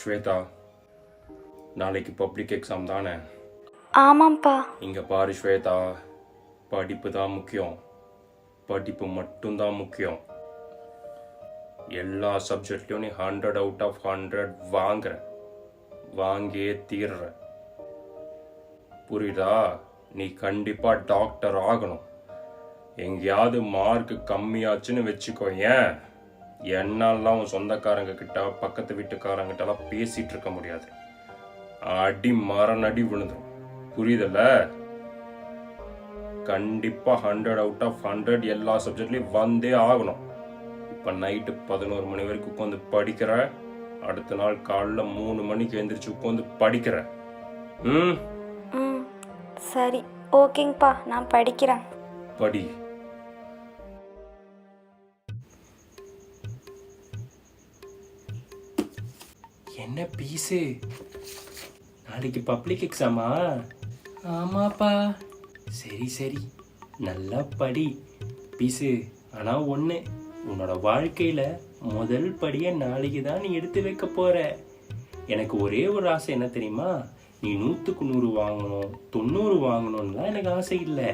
ஸ்வேதா, நாளைக்கு public exam தானே? ஆமாம்ப்பா. இங்கே பாரு ஸ்வேதா, படிப்பு தான் முக்கியம். படிப்பு மட்டும்தான் முக்கியம். எல்லா சப்ஜெக்ட்லையும் நீ 100 அவுட் ஆஃப் 100 வாங்கியே தீர்ற. புரியுதா? நீ கண்டிப்பாக டாக்டர் ஆகணும். எங்கேயாவது மார்க் கம்மியாச்சுன்னு வச்சுக்கோ, ஏன் என்னெல்லாம் உன் சொந்தக்காரங்க கிட்ட பக்கத்து வீட்டுக்காரங்கிட்டலாம் பேசிட்டு இருக்க முடியாது. அடி மரணடி விழுந்துடும். புரியுதல்ல? கண்டிப்பா 100 அவுட் ஆஃப் 100 எல்லா சப்ஜெக்ட்லயும் வந்தே ஆகணும். இப்ப நைட்டு 11 மணி வரைக்கும் உட்காந்து படிக்கிற, அடுத்த நாள் காலைல 3 மணிக்கு எழுந்திரிச்சு உட்காந்து படிக்கிற. ம் சரி, ஓகேங்கப்பா, நான் படிக்கிறேன். படி. என்ன பீஸு, நாளைக்கு பப்ளிக் எக்ஸாமா? ஆமாப்பா. சரி சரி, நல்லா படி பீஸு. ஆனால் ஒன்று, உன்னோட வாழ்க்கையில் முதல் படியை நாளைக்கு தான் நீ எடுத்து வைக்க போகிற. எனக்கு ஒரே ஒரு ஆசை என்ன தெரியுமா? நீ 100க்கு 100 வாங்கணும், 90 வாங்கணும்லாம் எனக்கு ஆசை இல்லை.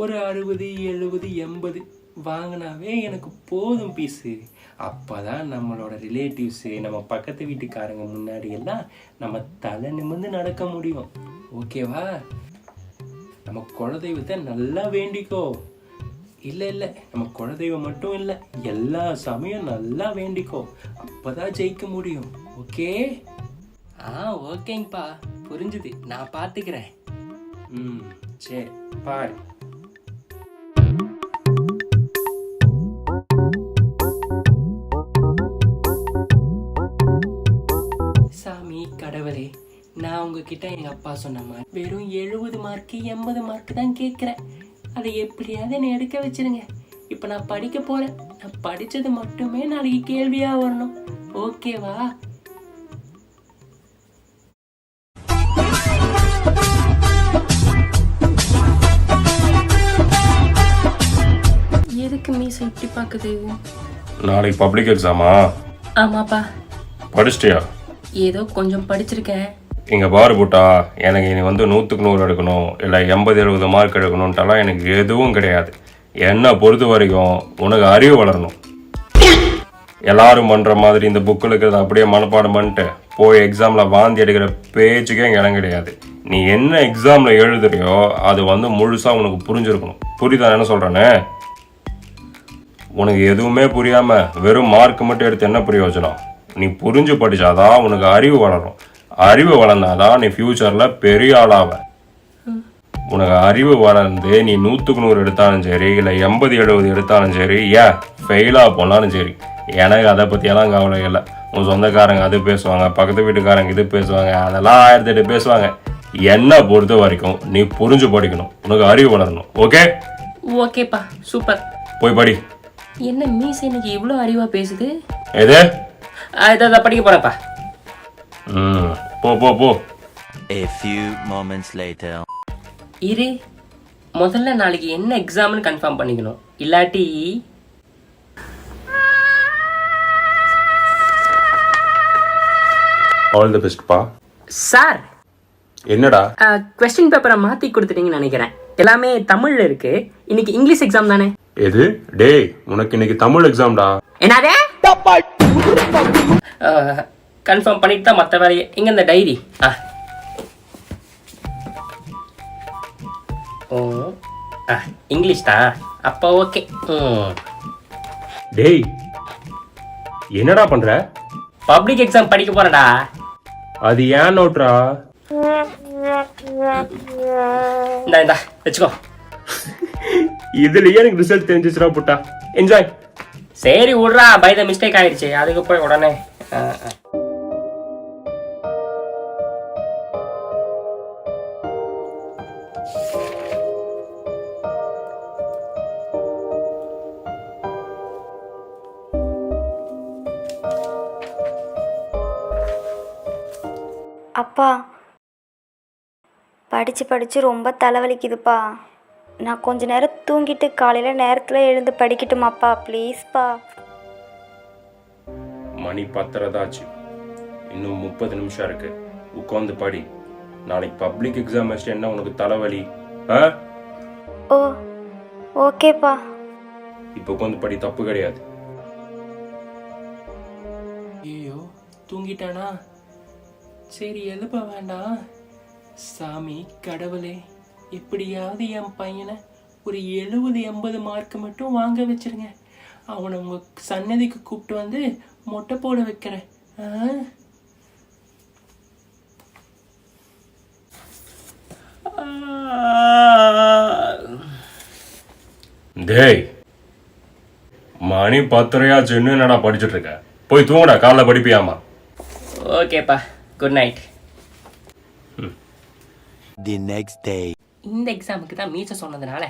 ஒரு 60, 70, 80 வாங்கினாவே எனக்கு போதும் பீஸு. அப்போ தான் நம்மளோட ரிலேட்டிவ்ஸு, நம்ம பக்கத்து வீட்டுக்காரங்க முன்னாடி எல்லாம் நம்ம தலை நிமிர்ந்து நடக்க முடியும். ஓகேவா? நம்ம குலதெய்வத்தை நல்லா வேண்டிக்கோ. இல்லை, நம்ம குலதெய்வம் மட்டும் இல்லை, எல்லா சமயம் நல்லா வேண்டிக்கோ. அப்போ தான் ஜெயிக்க முடியும். ஓகே? ஓகேங்கப்பா, புரிஞ்சுது, நான் பார்த்துக்கிறேன். சரி, பாரு. சாமி கடவுளே, நான் உங்ககிட்ட எங்கள் அப்பா சொன்ன மாதிரி வெறும் 70 மார்க்கு 80 மார்க்கு தான் கேட்குறேன். அதை எப்படியாவது என்னை எடுக்க வச்சிருங்க. இப்போ நான் படிக்க போகிறேன். நான் படித்தது மட்டுமே நாளைக்கு கேள்வியாக வரணும். ஓகேவா? எதுக்கு மீசை இப்படி பார்க்குது? நாளைக்கு பப்ளிக் எக்ஸாமா? ஆமாப்பா. படிச்சிட்டியா? ஏதோ கொஞ்சம் படிச்சிருக்கேன். இங்கே பாரு புட்டா, எனக்கு இனி 100க்கு 100 எடுக்கணும், இல்லை 80, 70 மார்க் எடுக்கணுன்ட்டெல்லாம் எனக்கு எதுவும் கிடையாது. என்னை பொறுத்த வரைக்கும் உனக்கு அறிவு வளரணும். எல்லாரும் பண்ணுற மாதிரி இந்த புக்கில் இருக்கிறத அப்படியே மனப்பாடம் பண்ணிட்டு போய் எக்ஸாமில் வாந்தி எடுக்கிற பேச்சுக்கே இங்கே இடம் கிடையாது. நீ என்ன எக்ஸாமில் எழுதுறியோ அது முழுசாக உனக்கு புரிஞ்சிருக்கணும். புரியுதா என்ன சொல்கிறேன்னு? உனக்கு எதுவுமே புரியாமல் வெறும் மார்க் மட்டும் எடுத்து என்ன பிரயோஜனம்? நீ புரிஞ்சு படித்தாதான் உனக்கு அறிவு வளரும். அறிவு வளர்ந்தாதான் நீ ஃப்யூச்சரில் பெரிய ஆளாவ. உனக்கு அறிவு வளர்ந்து நீ 100க்கு 100 எடுத்தாலும் சரி, இல்லை 80, 70 எடுத்தாலும் சரி, ஃபெயிலாக போனாலும் சரி, எனக்கு அதை பற்றியெல்லாம் கவலை இல்லை. உன் சொந்தக்காரங்க அது பேசுவாங்க, பக்கத்து வீட்டுக்காரங்க இது பேசுவாங்க, அதெல்லாம் 1008 பேசுவாங்க. என்னை பொறுத்த வரைக்கும் நீ புரிஞ்சு படிக்கணும், உனக்கு அறிவு வளரணும். ஓகே? ஓகேப்பா, சூப்பர். போய் படி. என்ன மீசை இன்னைக்கு இவ்வளோ அறிவா பேசுது? எது? இதை படிக்க போறப்பா. போ போ போ. A few moments later. இரு, முதல்ல நாளைக்கு என்ன எக்ஸாம்னு கன்ஃபார்ம் பண்ணிக்கணும். இல்லாட்டி ஆல் தி பெஸ்ட் பா. சார், என்னடா கொஸ்டின் பேப்பரை மாற்றி கொடுத்துட்டீங்கன்னு நினைக்கிறேன். எல்லாமே தமிழில் இருக்கு. இன்னைக்கு இங்கிலீஷ் எக்ஸாம் தானே? எது? டேய், உனக்கு இன்னைக்கு தமிழ் எக்ஸாம்டா. என்னதே? கன்ஃபார்ம் பண்ணிட்டு தான் மற்ற வேலையை. இங்கே இந்த டைரி. இங்கிலீஷ் தான். அப்போ ஓகே. டேய், என்னடா பண்ற? பப்ளிக் எக்ஸாம் படிக்க போறடா. அது ஏன் நோட்ரா? இந்தா வச்சுக்கோ. இதுலயே எனக்கு ரிசல்ட் தெரிஞ்சிச்சுடா புட்டா. என்ஜாய். சரி விட்றா, பை த மிஸ்டேக் ஆயிடுச்சு, அதுக்கு போய் உடனே. அப்பா, படித்து ரொம்ப தலைவலிக்குதுப்பா. நான் கொஞ்ச நேரம் தூங்கிட்டு காலையில் நேரத்தில் எழுந்து படிக்கட்டுமாப்பா? ப்ளீஸ்ப்பா. மணி 10:30 ஆச்சு. இன்னும் 30 நிமிஷம் இருக்கு. உட்காந்து படி. நாளைக்கு பப்ளிக் எக்ஸாம் வச்சுட்டு என்ன உனக்கு தலைவலி? ஓ ஓகேப்பா. இப்போ உட்காந்து படி, தப்பு கிடையாது. ஐயோ தூங்கிட்டானா? சரி எழுப்ப வேண்டாம். சாமி கடவுளே, எப்படியாவது என் பையனை ஒரு 70-80 மார்க் மட்டும் வாங்க வச்சிருங்க. அவனை உங்க சன்னதிக்கு கூப்பிட்டு வந்து மொட்டை போட வைக்கிறேன். டேய், மணி 10:30 இன்னும் என்னடா படிச்சுட்டு இருக்க? போய் தூங்குடா, காலைல படிப்பியாமா? ஓகேப்பா, good night. The next day. இந்த எக்ஸாமுக்கு தான் மீச சொன்னதுனால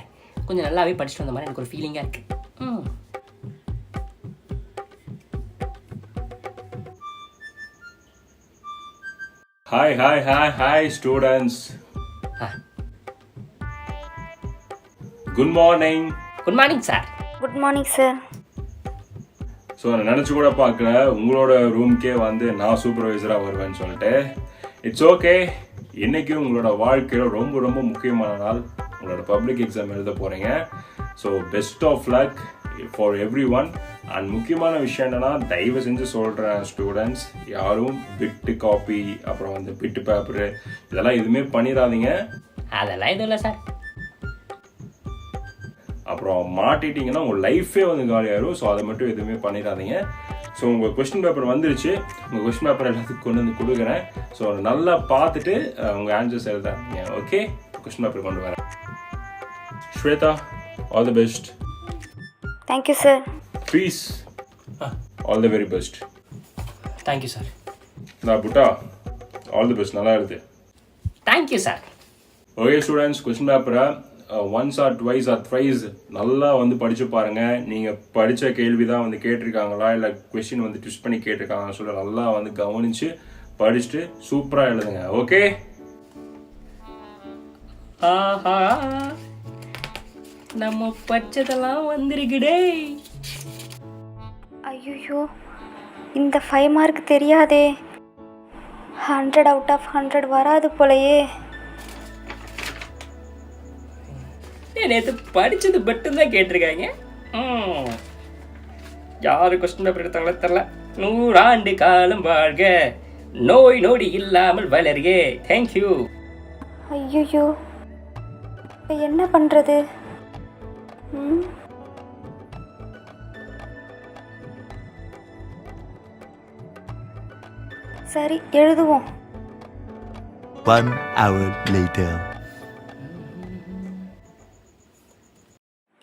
கொஞ்சம் நல்லாவே படிச்சுட்டு வந்த மாதிரி எனக்கு ஒரு ஃபீலிங்காக இருக்கு. Hi students. Good morning. Good morning sir. Good morning sir. So நான் நினச்சி கூட பார்க்கல உங்களோட ரூம்க்கே வந்து நான் சூப்பர்வைசராக வருவேன்னு சொல்லிட்டு. It's okay. இன்னைக்கு உங்களோட வாழ்க்கையில் ரொம்ப ரொம்ப முக்கியமான நாள். உங்களோட பப்ளிக் எக்ஸாம் எழுத போகிறீங்க. So best of luck for everyone. And முக்கியமான விஷயம் என்னென்னா, தயவு செஞ்சு சொல்கிறேன் ஸ்டூடெண்ட்ஸ், யாரும் பிட்டு காப்பி அப்புறம் வந்து பிட்டு பேப்பரு இதெல்லாம் எதுவுமே பண்ணிடாதீங்க. அதெல்லாம் எதுவும் இல்லை சார். அப்புறம் மாட்டிட்டிங்கன்னா உங்கள் லைஃபே வந்து காலியாயிரும். ஸோ அதை மட்டும் எதுவுமே பண்ணிடாதீங்க. ஸோ உங்கள் கொஸ்டின் பேப்பர் வந்துருச்சு. உங்கள் கொஸ்டின் பேப்பர் எல்லாத்துக்கும் கொண்டு வந்து கொடுக்குறேன். ஸோ நல்லா பார்த்துட்டு உங்கள் ஆன்சர்ஸ் எழுதாதீங்க. ஓகே, கொஸ்டின் பேப்பர் கொண்டு வரேன். Shweta, all the best. Thank you sir. Please, all the very best. Thank you sir. நான் புட்டா, ஆல் தி பெஸ்ட். நல்லா எழுது. Thank you sir. Okay students, question பேப்பரை once or twice or thrice நல்லா வந்து படிச்சு பாருங்க. நீங்கள் படித்த கேள்வி தான் வந்து கேட்டிருக்காங்களா இல்லை கொஸ்டின் வந்து ட்விஸ்ட் பண்ணி கேட்டிருக்காங்கன்னு சொல்லி நல்லா வந்து கவனிச்சு படிச்சுட்டு சூப்பராக எழுதுங்க. ஓகே, ஆஹா, நம்ம பச்சதெல்லாம் வந்திருக்குடே. ஐயோ, இந்த 5 மார்க் தெரியாதே. 100 அவுட் ஆஃப் 100 வராது போலையே. நேற்று படித்தது மட்டும்தான் கேட்டிருக்காங்க. யாரு கொஸ்டின் பேப்பர் எடுத்தாங்களோ தெரில. 100 ஆண்டு காலம் வாழ்க, நோய் நொடி இல்லாமல் வளர்க. தேங்க்யூ. ஐயோ, இப்போ என்ன பண்ணுறது? சரி, எழுதுவோம். 1 hour later.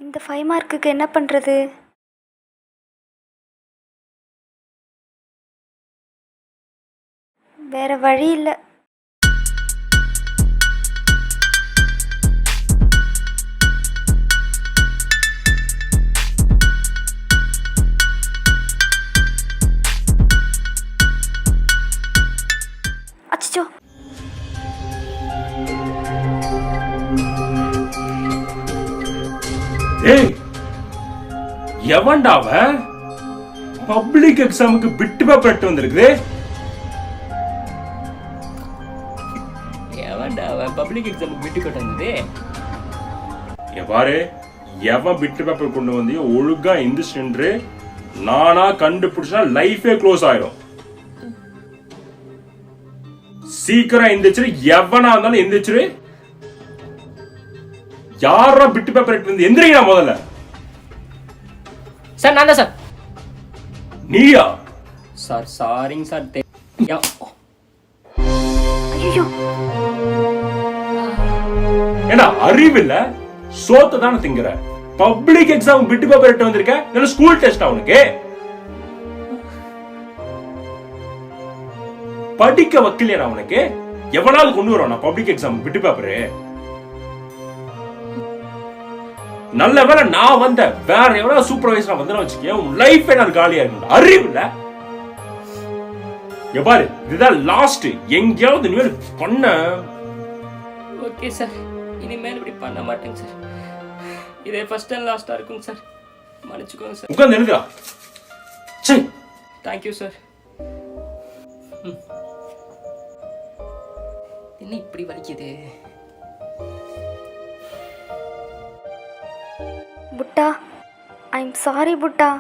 இந்த 5 மார்க்குக்கு என்ன பண்ணுறது? வேற வழி இல்லை. அச்சோ, ஏய் எவன்டா அவன்? பப்ளிக் எக்ஸாமுக்கு பிட்டு பேப்பர் எடுத்து வந்திருக்குது. எவன்டா அவன் பப்ளிக் எக்ஸாமுக்கு விட்டு கொண்டு வந்தது? பாரு, எவன் பிட்டு பேப்பர் கொண்டு வந்தியோ ஒழுங்கா எந்திரிச்சு நின்று நானா கண்டுபிடிச்சா லைஃபே க்ளோஸ் ஆயிடும். சீக்கிரம் எந்திரிச்சிரு. எவனா இருந்தாலும் எந்திரிச்சிரு. யாரா பிட்டு பேப்பர் எடுத்து வந்து எந்திரிங்க முதல்ல. சார், நான் தான் சார். நீயா? சார் சாரிங்க சார். ஐயோ, ஏன்னா அறிவில்ல, சோத்த தானே திங்கிற. பப்ளிக் எக்ஸாம் பிட்டு பேப்பர் எடுத்து வந்திருக்க. இல்ல ஸ்கூல் டெஸ்ட் அவனுக்கு படிக்க வைக்கலையா அவனுக்கு? எவனாவது கொண்டு வரானா பப்ளிக் எக்ஸாம் பிட்டு பேப்பரு? நல்ல வேலை நான் வந்த. வேற எவ்வளவு சூப்பர்வைசரா வந்து வச்சுக்கேன், உன் லைஃப் என்ன காலியா இருக்கு. அறிவு இல்ல. பாரு, இதுதான் லாஸ்ட். எங்கேயாவது நீ பண்ண. ஓகே சார், இனிமேல் இப்படி பண்ண மாட்டேங்க சார். இதே ஃபர்ஸ்ட் அண்ட் லாஸ்டா இருக்குங்க சார். மன்னிச்சுக்கோங்க சார். உட்கார்ந்து எழுதுடா. சரி, தேங்க்யூ சார். என்ன இப்படி வலிக்குது? புட்டா, ஐம் சாரி புட்டா.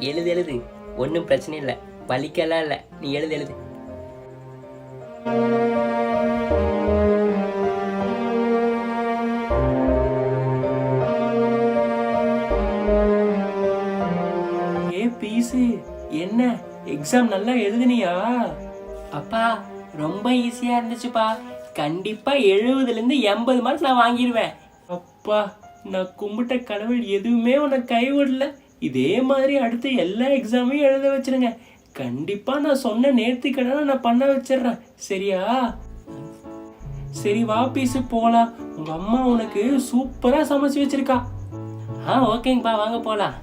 எழுது ஒன்றும் பிரச்சனை இல்லை, வலிக்கலாம் இல்லை, நீ எழுது. ஏ பீஸு, என்ன எக்ஸாம் நல்லா எழுதுனியா? அப்பா ரொம்ப ஈஸியா இருந்துச்சுப்பா. கண்டிப்பா 70லேருந்து 80 மார்க் நான் வாங்கிடுவேன். அப்பா, நான் கும்பிட்ட கடவுள் எதுவுமே உனக்கு கைவிடல. இதே மாதிரி அடுத்து எல்லா எக்ஸாமையும் எழுத வச்சிருங்க. கண்டிப்பா நான் சொன்ன நேர்த்திக்கடனை நான் பண்ண வச்சிடுறேன். சரியா? சரி வா பீஸு போலாம். உங்க அம்மா உனக்கு சூப்பரா சமைச்சு வச்சிருக்கா. ஓகேங்கப்பா, வாங்க போலாம்.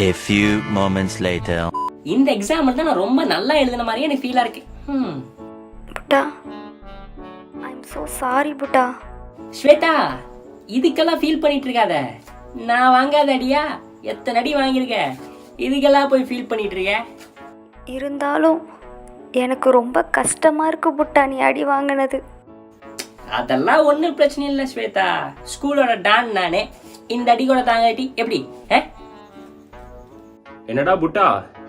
A few moments later. இந்த எக்ஸாம் தான் நான் ரொம்ப நல்லா எழுதின மாதிரியே எனக்கு ஃபீலா இருக்கு. புட்டா, ஐம் so சாரி புட்டா. ஸ்வேதா, இதுக்கெல்லாம் ஃபீல் பண்ணிட்டு இருக்காத. நான் வாங்காத அடியா எத்தனை அடி வாங்கியிருக்க, இதுக்கெல்லாம் போய் ஃபீல் பண்ணிட்டு இருக்க. இருந்தாலும் எனக்கு ரொம்ப கஷ்டமா இருக்கு புட்டா நீ அடி வாங்கினது. அதெல்லாம் ஒன்றும் பிரச்சனை இல்லை ஸ்வேதா. ஸ்கூலோட டான் நானே. இந்த அடி கூட தாங்காட்டி எப்படி? என்னடா புட்டா,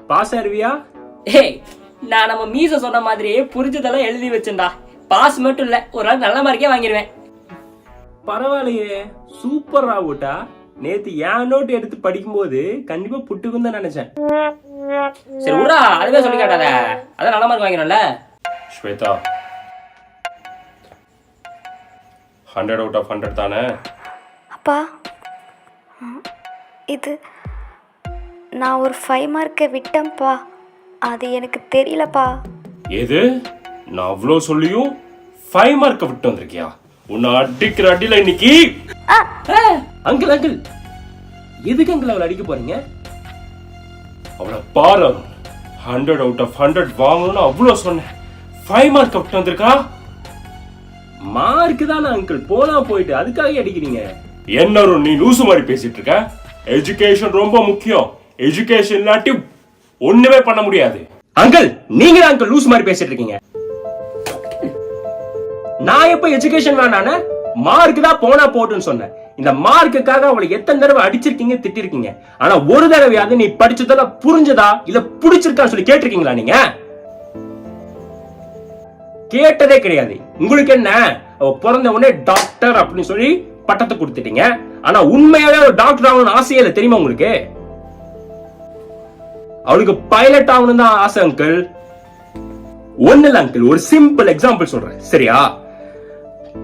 பாஸ் ஆயிருவியா? நான் நம்ம மீச சொன்ன மாதிரியே புரிஞ்சதெல்லாம் எழுதி வச்சேன்டா. பாஸ் மட்டும் இல்ல, ஒரு நாள் நல்ல மார்க்கே வாங்கிடுவேன். பரவாயில்லையே, சூப்பரா புட்டா. நேத்து என் நோட்டு எடுத்து படிக்கும்போது கண்டிப்பா புட்டுக்கும் தான் நினைச்சேன். சரி விடா, அதுவே சொல்லி காட்டாத. அதான் நல்ல மார்க் வாங்கினோம்ல. ஸ்வேதா, 100 out of 100 தானே? அப்பா, இது நான் ஒரு 5 மார்க்கை விட்டேன்ப்பா. அது எனக்கு தெரியலப்பா. எது? நான் அவ்வளோ சொல்லியும் 5 மார்க்கை விட்டு வந்திருக்கியா? உன்னை அடிக்கிற அடியில இன்னைக்கு. அங்கிள் அங்கிள், எதுக்கு அங்கிள் அவளை அடிக்க போறீங்க? அவளை பாரு, 100 out of 100 வாங்கணும்னு அவ்வளோ சொன்னேன். 5 மார்க்கை விட்டு வந்திருக்கா. மார்க்கு தானே அங்கிள், போனா போயிட்டு அதுக்காக அடிக்கிறீங்க. என்ன நீ லூசு மாதிரி பேசிட்டு இருக்க? எஜுகேஷன் ரொம்ப முக்கியம். எஜுகேஷன் இல்லாட்டி ஒண்ணுமே பண்ண முடியாது. அங்கிள், நீங்க தான் அங்கிள் லூசு மாதிரி பேசிட்டு இருக்கீங்க. நான் எப்ப எஜுகேஷன் வேணானே? மார்க் தான் போனா போட்டுன்னு சொன்னேன். இந்த மார்க்குக்காக அவளை எத்தனை தடவை அடிச்சிருக்கீங்க, திட்டிருக்கீங்க. ஆனா ஒரு தடவையாவது நீ படிச்சதெல்லாம் புரிஞ்சதா இல்ல புடிச்சிருக்கான்னு சொல்லி கேட்டிருக்கீங்களா? நீங்க கேட்டதே கிடையாது. உங்களுக்கு என்ன, அவ பிறந்த உடனே டாக்டர் அப்படின்னு சொல்லி பட்டத்தை கொடுத்துட்டீங்க. ஆனா உண்மையாவே ஒரு டாக்டர் ஆகணும்னு ஆசையே இல்லை தெரியுமா உங்களுக்கு? அவளுக்கு பைலட் ஆகணும் தான் ஆசை அங்கிள். ஒண்ணு இல்ல அங்கிள், ஒரு சிம்பிள் எக்ஸாம்பிள் சொல்றேன் சரியா?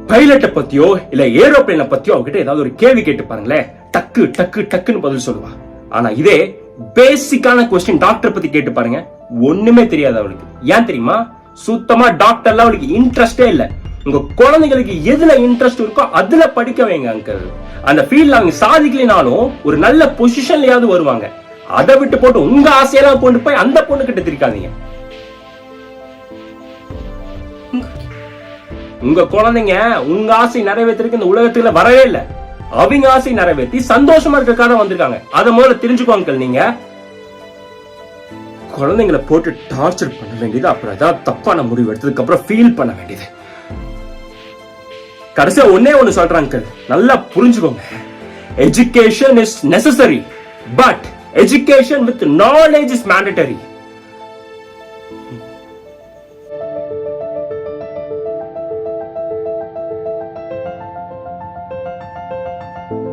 பைலட்டை பத்தியோ இல்ல ஏரோப்ளேனை பத்தியோ அவகிட்ட ஏதாவது ஒரு கேள்வி கேட்டு பாருங்களேன், டக்கு டக்கு டக்குன்னு பதில் சொல்லுவா. ஆனா இதே பேசிக்கான கொஸ்டின் டாக்டர் பத்தி கேட்டு பாருங்க, ஒண்ணுமே தெரியாது அவளுக்கு. ஏன் தெரியுமா? சுத்தமா டாக்டர்ல அவளுக்கு இன்ட்ரெஸ்டே இல்ல. உங்க குழந்தைகளுக்கு எதுல இன்ட்ரெஸ்ட் இருக்கோ அதுல படிக்க வைங்க அங்கிள். அந்த ஃபீல்ட்ல அவங்க சாதிக்கலினாலும் ஒரு நல்ல பொசிஷன்லயாவது வருவாங்க. அதை விட்டு போட்டு உங்க ஆசையெல்லாம் கொண்டு போய் அந்த பொண்ணு கிட்ட திரிக்காதீங்க. உங்க குழந்தைங்க உங்க ஆசை நிறைவேற்றிருக்கு இந்த உலகத்துல வரவே இல்லை. அவங்க ஆசை நிறைவேற்றி சந்தோஷமா இருக்காக வந்திருக்காங்க. அதை முதல்ல தெரிஞ்சுக்கோ அங்கிள். நீங்க குழந்தைங்களை போட்டு டார்ச்சர் பண்ண வேண்டியது, அப்புறம் ஏதாவது தப்பான முடிவு எடுத்ததுக்கு அப்புறம் ஃபீல் பண்ண வேண்டியது. கடைசியா ஒன்னே ஒண்ணு சொல்றேன் அங்கிள், நல்லா புரிஞ்சுக்கோங்க. Education is necessary, but education with knowledge is mandatory.